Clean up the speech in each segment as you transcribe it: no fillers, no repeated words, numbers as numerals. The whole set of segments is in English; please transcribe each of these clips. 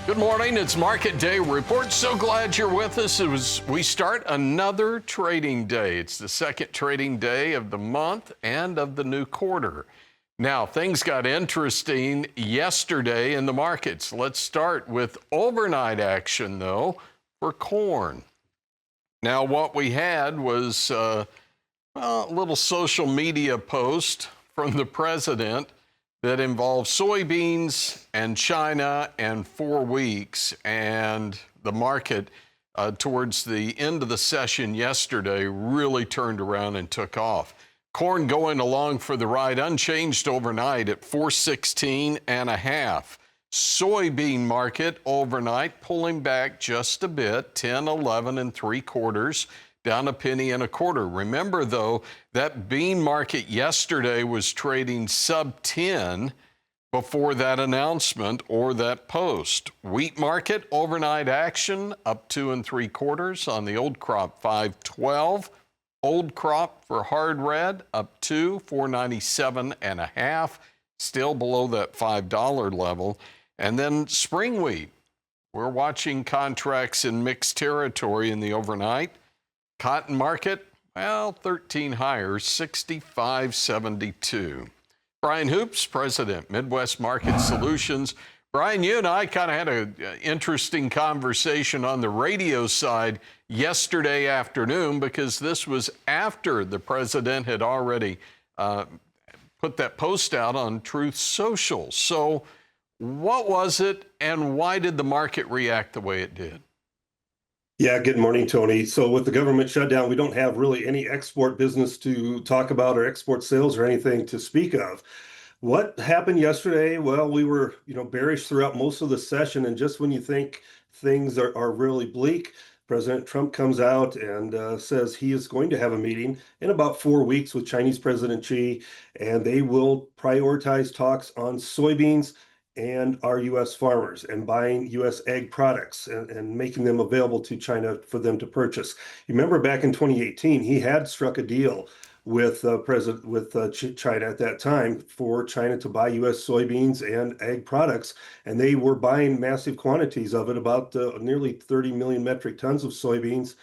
Good morning. It's Market Day Report. So glad you're with us as we start another trading day. It's the second trading day of the month and of the new quarter. Now, things got interesting yesterday in the markets. Let's start with overnight action, though, for corn. Now, what we had was a little social media post from the president that involved soybeans and China and 4 weeks. And the market, towards the end of the session yesterday, really turned around and took off. Corn going along for the ride, unchanged overnight at 416 and a half. Soybean market overnight pulling back just a bit, 10, 11 and 3/4. Down a penny and a quarter. Remember, though, that bean market yesterday was trading sub 10 before that announcement or that post. Wheat market overnight action up 2 3/4 on the old crop 512. Old crop for hard red up 2, 497 and a half, still below that $5 level. And then spring wheat, we're watching contracts in mixed territory in the overnight. Cotton market, well, 13 higher, 65.72. Brian Hoops, President, Midwest Market Solutions. Brian, you and I kind of had an interesting conversation on the radio side yesterday afternoon because this was after the president had already put that post out on Truth Social. So what was it and why did the market react the way it did? Yeah, good morning, Tony. So with the government shutdown, we don't have really any export business to talk about or export sales or anything to speak of. What happened yesterday? Well, we were, bearish throughout most of the session. And just when you think things are really bleak, President Trump comes out and says he is going to have a meeting in about 4 weeks with Chinese President Xi, and they will prioritize talks on soybeans and our U.S. farmers and buying U.S. ag products and making them available to China for them to purchase. You remember back in 2018, he had struck a deal with China at that time for China to buy U.S. soybeans and ag products, and they were buying massive quantities of it, about nearly 30 million metric tons of soybeans.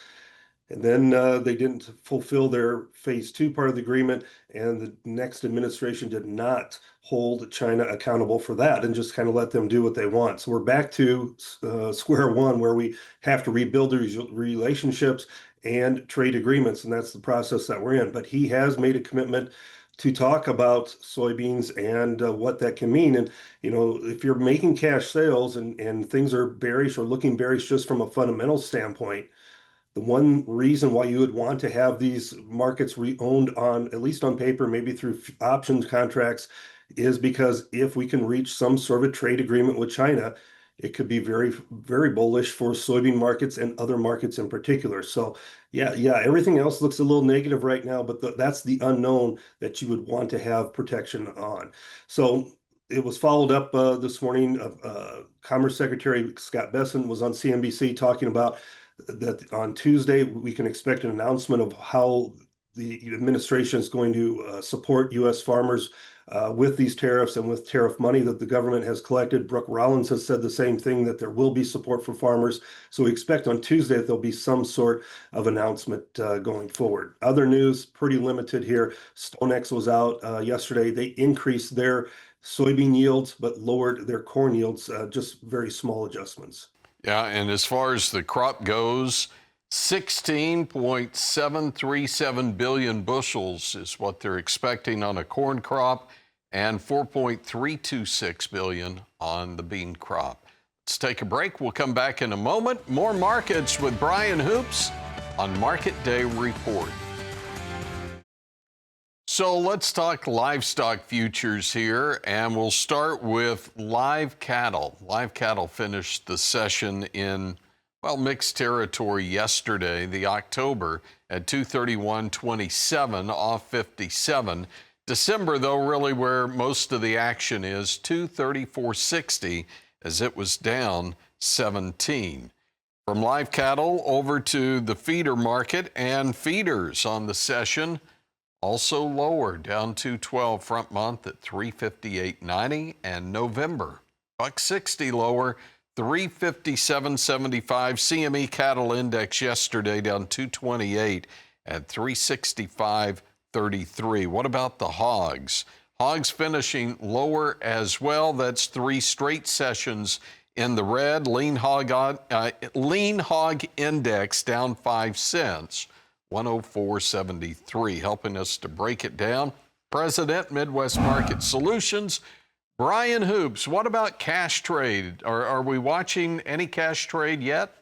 And then they didn't fulfill their phase 2 part of the agreement, and the next administration did not hold China accountable for that and just kind of let them do what they want. So we're back to square one, where we have to rebuild these relationships and trade agreements, and that's the process that we're in. But he has made a commitment to talk about soybeans and what that can mean. And, if you're making cash sales and things are bearish or looking bearish just from a fundamental standpoint, the one reason why you would want to have these markets owned on, at least on paper, maybe through options contracts, is because if we can reach some sort of trade agreement with China, it could be very, very bullish for soybean markets and other markets in particular. So yeah, everything else looks a little negative right now, but that's the unknown that you would want to have protection on. So it was followed up this morning. Commerce Secretary Scott Bessent was on CNBC talking about that on Tuesday we can expect an announcement of how the administration is going to support U.S. farmers with these tariffs and with tariff money that the government has collected. Brooke Rollins has said the same thing, that there will be support for farmers. So we expect on Tuesday that there'll be some sort of announcement going forward. Other news, pretty limited here. StoneX was out yesterday. They increased their soybean yields but lowered their corn yields, just very small adjustments. Yeah, and as far as the crop goes, 16.737 billion bushels is what they're expecting on a corn crop and 4.326 billion on the bean crop. Let's take a break. We'll come back in a moment. More markets with Brian Hoops on Market Day Report. So let's talk livestock futures here, and we'll start with live cattle. Live cattle finished the session in, mixed territory yesterday, the October, at 231.27, off 57. December, though, really where most of the action is, 234.60, as it was down 17. From live cattle over to the feeder market, and feeders on the session also lower, down 212 front month at 358.90, and November $1.60 lower, 357.75. CME cattle index yesterday down 228 at 365.33. What about the hogs? Hogs finishing lower as well. That's 3 straight sessions in the red. Lean hog index down 5 cents, 104.73. Helping us to break it down, President, Midwest Market Solutions, Brian Hoops. What about cash trade? Are we watching any cash trade yet?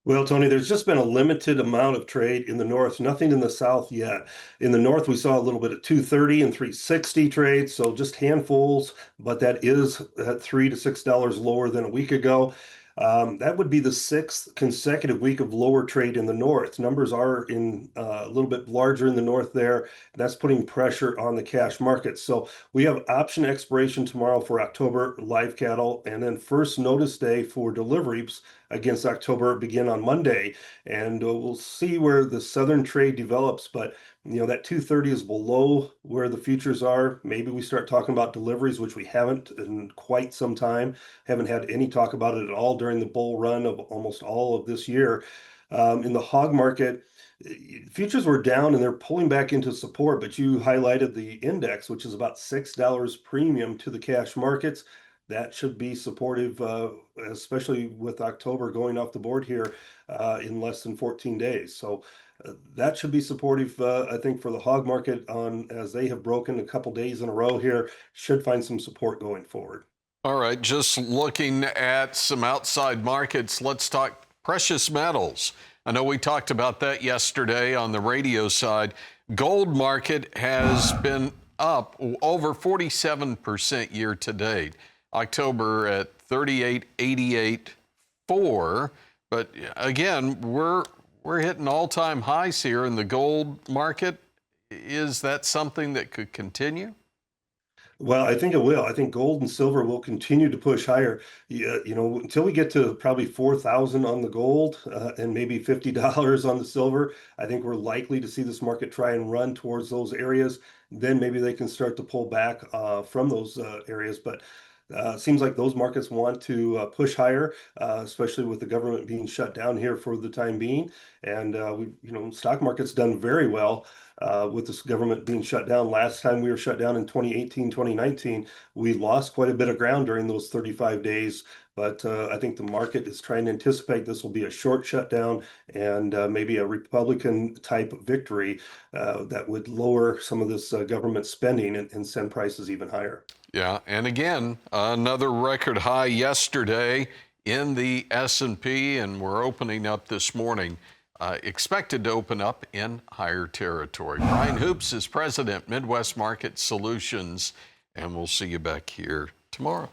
Well, Tony, there's just been a limited amount of trade in the north, nothing in the south yet. In the north, we saw a little bit of 230 and 360 trades, so just handfuls, but that is at $3 to $6 lower than a week ago. That would be the 6th consecutive week of lower trade in the north. Numbers are in a little bit larger in the north there. That's putting pressure on the cash market. So we have option expiration tomorrow for October live cattle, and then first notice day for deliveries against October begin on Monday. And we'll see where the southern trade develops. But that 230 is below where the futures are. Maybe we start talking about deliveries, which we haven't in quite some time. Haven't had any talk about it at all during the bull run of almost all of this year. In the hog market, futures were down and they're pulling back into support, but you highlighted the index, which is about $6 premium to the cash markets. That should be supportive, especially with October going off the board here in less than 14 days. So that should be supportive, I think, for the hog market on as they have broken a couple days in a row here, should find some support going forward. All right, just looking at some outside markets, let's talk precious metals. I know we talked about that yesterday on the radio side. Gold market has been up over 47% year to date. October at 38.88.4, but again, we're hitting all-time highs here in the gold market. Is that something that could continue? Well, I think it will. I think gold and silver will continue to push higher. Until we get to probably 4,000 on the gold and maybe $50 on the silver, I think we're likely to see this market try and run towards those areas. Then maybe they can start to pull back from those areas. But seems like those markets want to push higher, especially with the government being shut down here for the time being. And stock market's done very well with this government being shut down. Last time we were shut down in 2018, 2019, we lost quite a bit of ground during those 35 days. But I think the market is trying to anticipate this will be a short shutdown and maybe a Republican type victory that would lower some of this government spending and send prices even higher. Yeah, and again, another record high yesterday in the S&P, and we're opening up this morning, expected to open up in higher territory. Brian Hoops is president, Midwest Market Solutions, and we'll see you back here tomorrow.